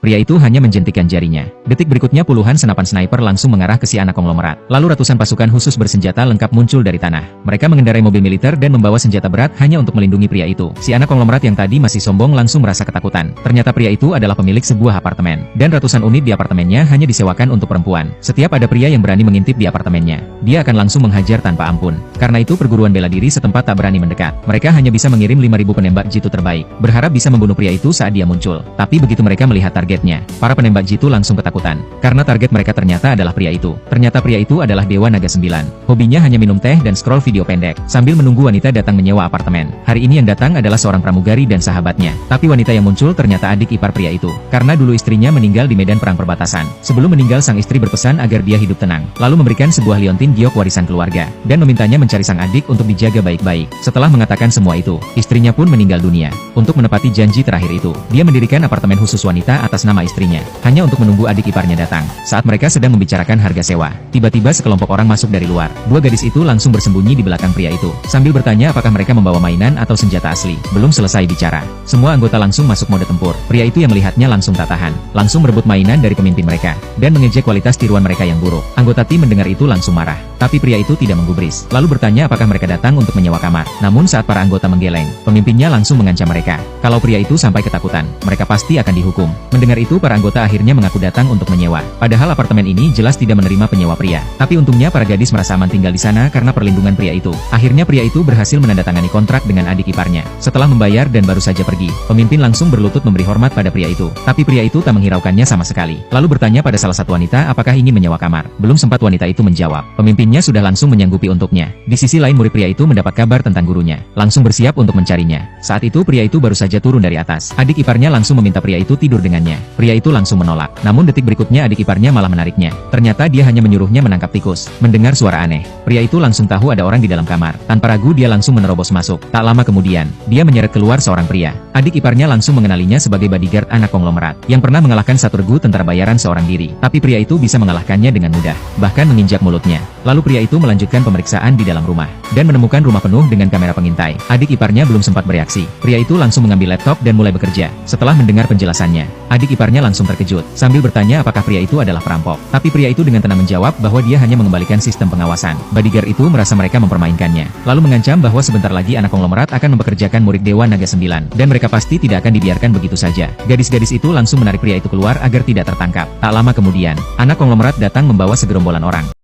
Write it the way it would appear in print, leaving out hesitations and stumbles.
Pria itu hanya menjentikkan jarinya. Detik berikutnya puluhan senapan sniper langsung mengarah ke si anak konglomerat. Lalu ratusan pasukan khusus bersenjata lengkap muncul dari tanah. Mereka mengendarai mobil militer dan membawa senjata berat hanya untuk melindungi pria itu. Si anak konglomerat yang tadi masih sombong langsung merasa ketakutan. Ternyata pria itu adalah pemilik sebuah apartemen. Dan ratusan unit di apartemennya hanya disewakan untuk perempuan. Setiap ada pria yang berani mengintip di apartemennya, dia akan langsung menghajar tanpa ampun. Karena itu perguruan bela diri setempat tak berani mendekat. Mereka hanya bisa mengirim 5.000 penembak jitu terbaik, berharap bisa membunuh pria itu saat dia muncul. Tapi begitu mereka melihat targetnya, para penembak jitu langsung ketakutan. Karena target mereka ternyata adalah pria itu. Ternyata pria itu adalah Dewa Naga 9. Hobinya hanya minum teh dan scroll video pendek, sambil menunggu wanita datang menyewa apartemen. Hari ini yang datang adalah seorang pramugari dan sahabatnya. Tapi wanita yang muncul ternyata adik ipar pria itu. Karena dulu istrinya meninggal di medan perang perbatasan. Sebelum meninggal sang istri berpesan agar dia hidup tenang, lalu memberikan sebuah liontin giok warisan keluarga, dan memintanya mencari sang adik untuk dijaga baik-baik. Setelah mengatakan semua itu, istrinya pun meninggal dunia. Untuk menepati janji terakhir itu, dia mendirikan apartemen khusus wanita atas nama istrinya, hanya untuk menunggu adik iparnya datang. Saat mereka sedang membicarakan harga sewa, tiba-tiba sekelompok orang masuk dari luar. Dua gadis itu langsung bersembunyi di belakang pria itu, sambil bertanya apakah mereka membawa mainan atau senjata asli. Belum selesai bicara, semua anggota langsung masuk mode tempur. Pria itu yang melihatnya langsung tak tahan, langsung merebut mainan dari pemimpin mereka, dan mengejek kualitas tiruan mereka yang buruk. Anggota tim mendengar itu langsung marah, tapi pria itu tidak menggubris, lalu bertanya apakah mereka datang untuk menyewa kamar. Namun saat para anggota menggeleng, pemimpinnya langsung mengancam mereka. Kalau pria itu sampai ketakutan, mereka pasti akan dihukum. Mendengar itu para anggota akhirnya mengaku datang untuk menyewa. Padahal apartemen ini jelas tidak menerima penyewa pria. Tapi untungnya para gadis merasa aman tinggal di sana karena perlindungan pria itu. Akhirnya pria itu berhasil menandatangani kontrak dengan adik iparnya. Setelah membayar dan baru saja pergi, pemimpin langsung berlutut memberi hormat pada pria itu. Tapi pria itu tak menghiraukannya sama sekali. Lalu bertanya pada salah satu wanita apakah ingin menyewa kamar. Belum sempat wanita itu menjawab, pemimpinnya sudah langsung menyanggupi untuknya. Di sisi lain murid pria itu mendapat kabar tentang gurunya, langsung bersiap untuk mencarinya. Saat itu pria itu baru saja turun dari atas. Adik iparnya langsung meminta pria itu tidur dengannya. Pria itu langsung menolak. Namun detik berikutnya adik iparnya malah menariknya. Ternyata dia hanya menyuruhnya menangkap tikus. Mendengar suara aneh, pria itu langsung tahu ada orang di dalam kamar. Tanpa ragu dia langsung menerobos masuk. Tak lama kemudian, dia menyeret keluar seorang pria. Adik iparnya langsung mengenalinya sebagai bodyguard anak konglomerat, yang pernah mengalahkan satu regu tentara bayaran seorang diri. Tapi pria itu bisa mengalahkannya dengan mudah, bahkan menginjak mulutnya. Lalu pria itu melanjutkan pemeriksaan di dalam rumah, dan menemukan rumah penuh dengan kamera pengintai. Adik iparnya belum sempat bereaksi. Pria itu langsung mengambil laptop dan mulai bekerja. Setelah mendengar penjelasannya, adik iparnya langsung terkejut, sambil bertanya apakah pria itu adalah perampok. Tapi pria itu dengan tenang menjawab bahwa dia hanya mengembalikan sistem pengawasan. Bodyguard itu merasa mereka mempermainkannya, lalu mengancam bahwa sebentar lagi anak konglomerat akan mempekerjakan murid Dewa Naga 9, dan mereka pasti tidak akan dibiarkan begitu saja. Gadis-gadis itu langsung menarik pria itu keluar agar tidak tertangkap. Tak lama kemudian, anak konglomerat datang membawa segerombolan orang.